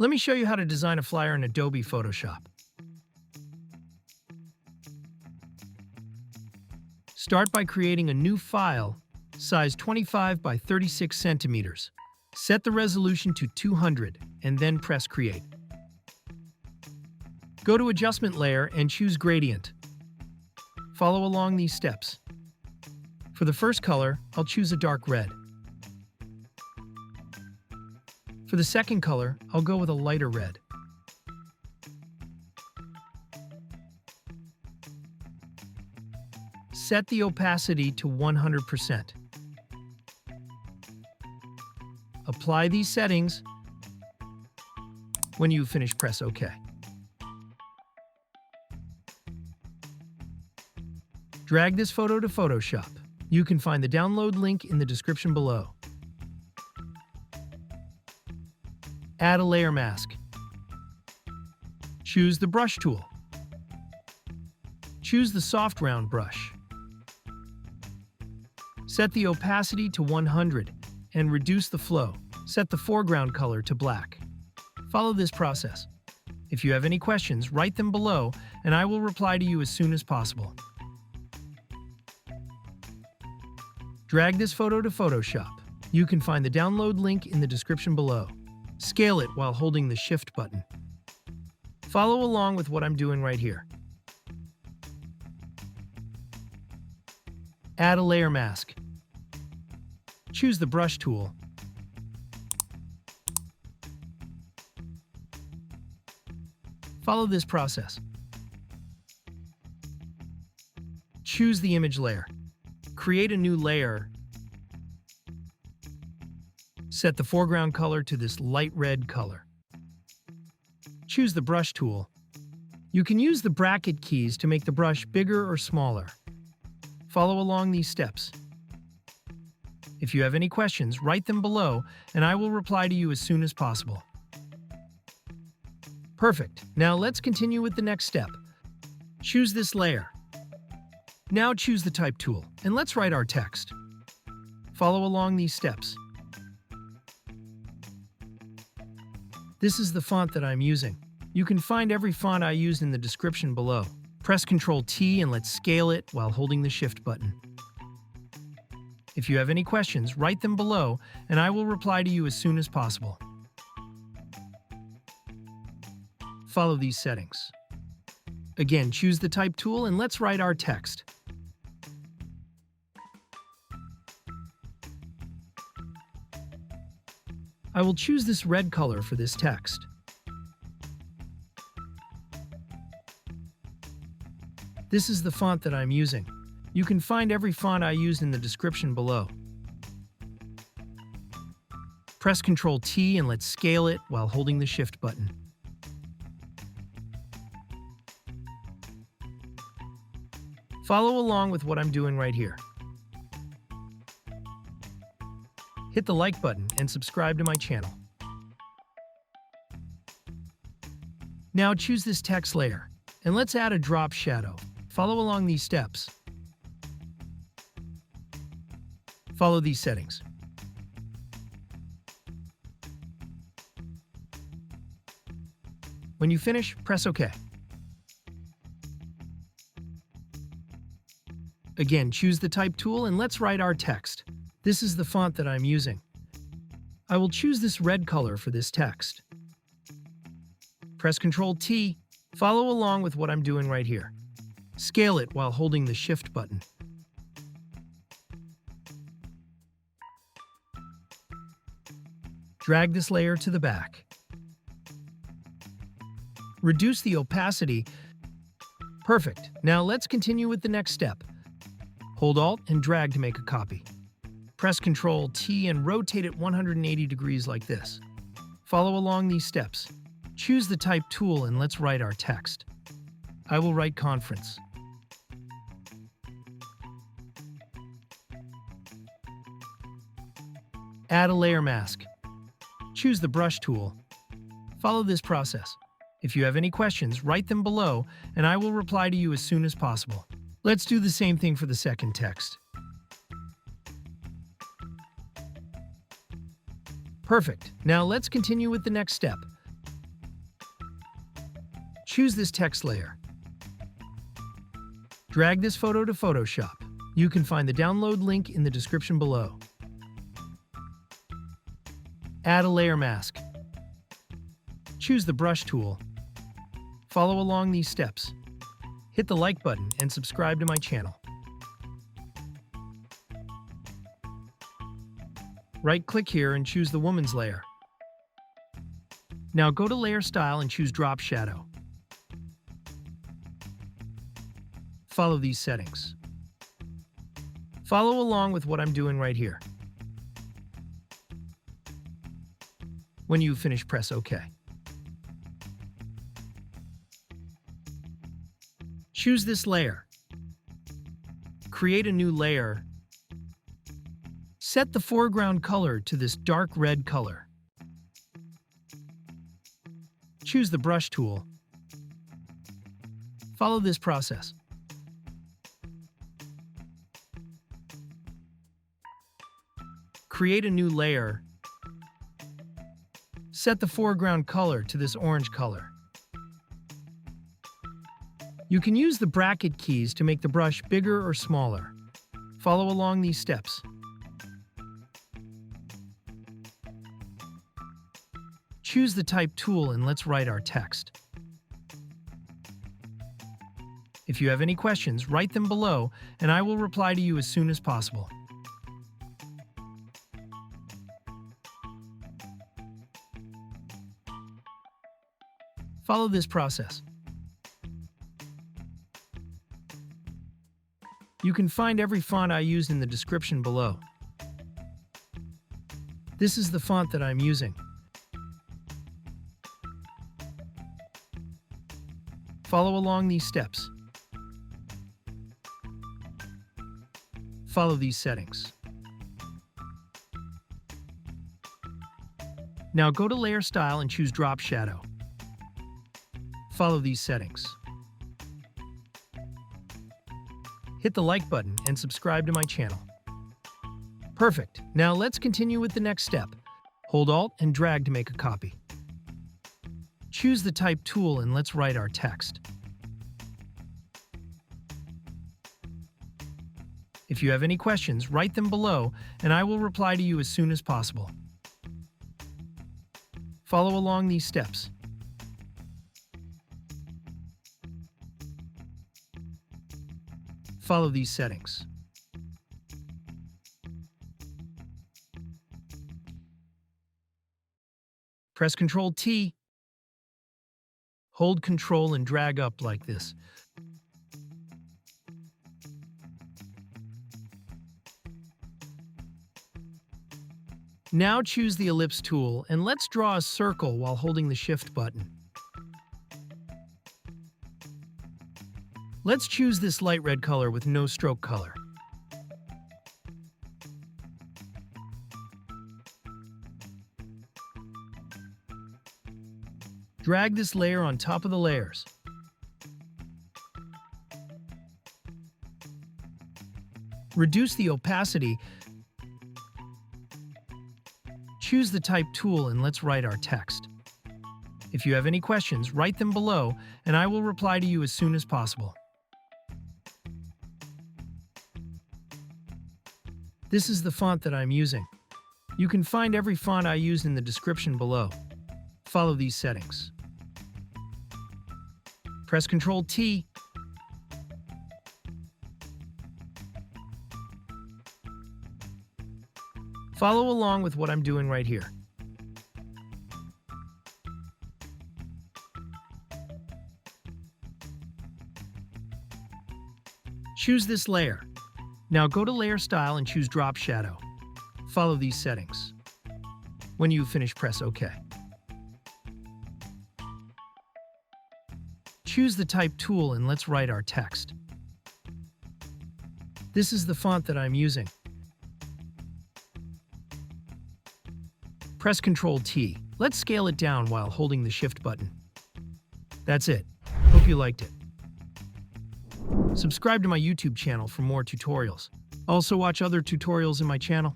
Let me show you how to design a flyer in Adobe Photoshop. Start by creating a new file, size 25 by 36 centimeters. Set the resolution to 200 and then press Create. Go to Adjustment Layer and choose Gradient. Follow along these steps. For the first color, I'll choose a dark red. For the second color, I'll go with a lighter red. Set the opacity to 100%. Apply these settings. When you finish, press OK. Drag this photo to Photoshop. You can find the download link in the description below. Add a layer mask. Choose the brush tool. Choose the soft round brush. Set the opacity to 100 and reduce the flow. Set the foreground color to black. Follow this process. If you have any questions, write them below and I will reply to you as soon as possible. Drag this photo to Photoshop. You can find the download link in the description below. Scale it while holding the Shift button. Follow along with what I'm doing right here. Add a layer mask. Choose the brush tool. Follow this process. Choose the image layer. Create a new layer. Set the foreground color to this light red color. Choose the brush tool. You can use the bracket keys to make the brush bigger or smaller. Follow along these steps. If you have any questions, write them below and I will reply to you as soon as possible. Perfect. Now let's continue with the next step. Choose this layer. Now choose the Type tool and let's write our text. Follow along these steps. This is the font that I'm using. You can find every font I used in the description below. Press Ctrl T and let's scale it while holding the Shift button. If you have any questions, write them below and I will reply to you as soon as possible. Follow these settings. Again, choose the Type tool and let's write our text. I will choose this red color for this text. This is the font that I'm using. You can find every font I used in the description below. Press Ctrl T and let's scale it while holding the Shift button. Follow along with what I'm doing right here. Hit the like button and subscribe to my channel. Now choose this text layer and let's add a drop shadow. Follow along these steps. Follow these settings. When you finish, press OK. Again, choose the Type tool and let's write our text. This is the font that I'm using. I will choose this red color for this text. Press Ctrl T. Follow along with what I'm doing right here. Scale it while holding the Shift button. Drag this layer to the back. Reduce the opacity. Perfect. Now let's continue with the next step. Hold Alt and drag to make a copy. Press Ctrl T and rotate it 180 degrees like this. Follow along these steps. Choose the Type tool and let's write our text. I will write conference. Add a layer mask. Choose the brush tool. Follow this process. If you have any questions, write them below and I will reply to you as soon as possible. Let's do the same thing for the second text. Perfect. Now let's continue with the next step. Choose this text layer. Drag this photo to Photoshop. You can find the download link in the description below. Add a layer mask. Choose the brush tool. Follow along these steps. Hit the like button and subscribe to my channel. Right-click here and choose the woman's layer. Now go to Layer Style and choose Drop Shadow. Follow these settings. Follow along with what I'm doing right here. When you finish, press OK. Choose this layer. Create a new layer. Set the foreground color to this dark red color. Choose the brush tool. Follow this process. Create a new layer. Set the foreground color to this orange color. You can use the bracket keys to make the brush bigger or smaller. Follow along these steps. Choose the type tool and let's write our text. If you have any questions, write them below and I will reply to you as soon as possible. Follow this process. You can find every font I used in the description below. This is the font that I'm using. Follow along these steps. Follow these settings. Now go to Layer Style and choose Drop Shadow. Follow these settings. Hit the like button and subscribe to my channel. Perfect. Now let's continue with the next step. Hold Alt and drag to make a copy. Choose the type tool and let's write our text. If you have any questions, write them below and I will reply to you as soon as possible. Follow along these steps. Follow these settings. Press Ctrl-T. Hold Ctrl and drag up like this. Now choose the ellipse tool and let's draw a circle while holding the Shift button. Let's choose this light red color with no stroke color. Drag this layer on top of the layers. Reduce the opacity. Choose the type tool and let's write our text. If you have any questions, write them below and I will reply to you as soon as possible. This is the font that I'm using. You can find every font I used in the description below. Follow these settings. Press Ctrl-T. Follow along with what I'm doing right here. Choose this layer. Now go to Layer Style and choose Drop Shadow. Follow these settings. When you finish, press OK. Choose the type tool and let's write our text. This is the font that I'm using. Press Ctrl-T. Let's scale it down while holding the Shift button. That's it. Hope you liked it. Subscribe to my YouTube channel for more tutorials. Also watch other tutorials in my channel.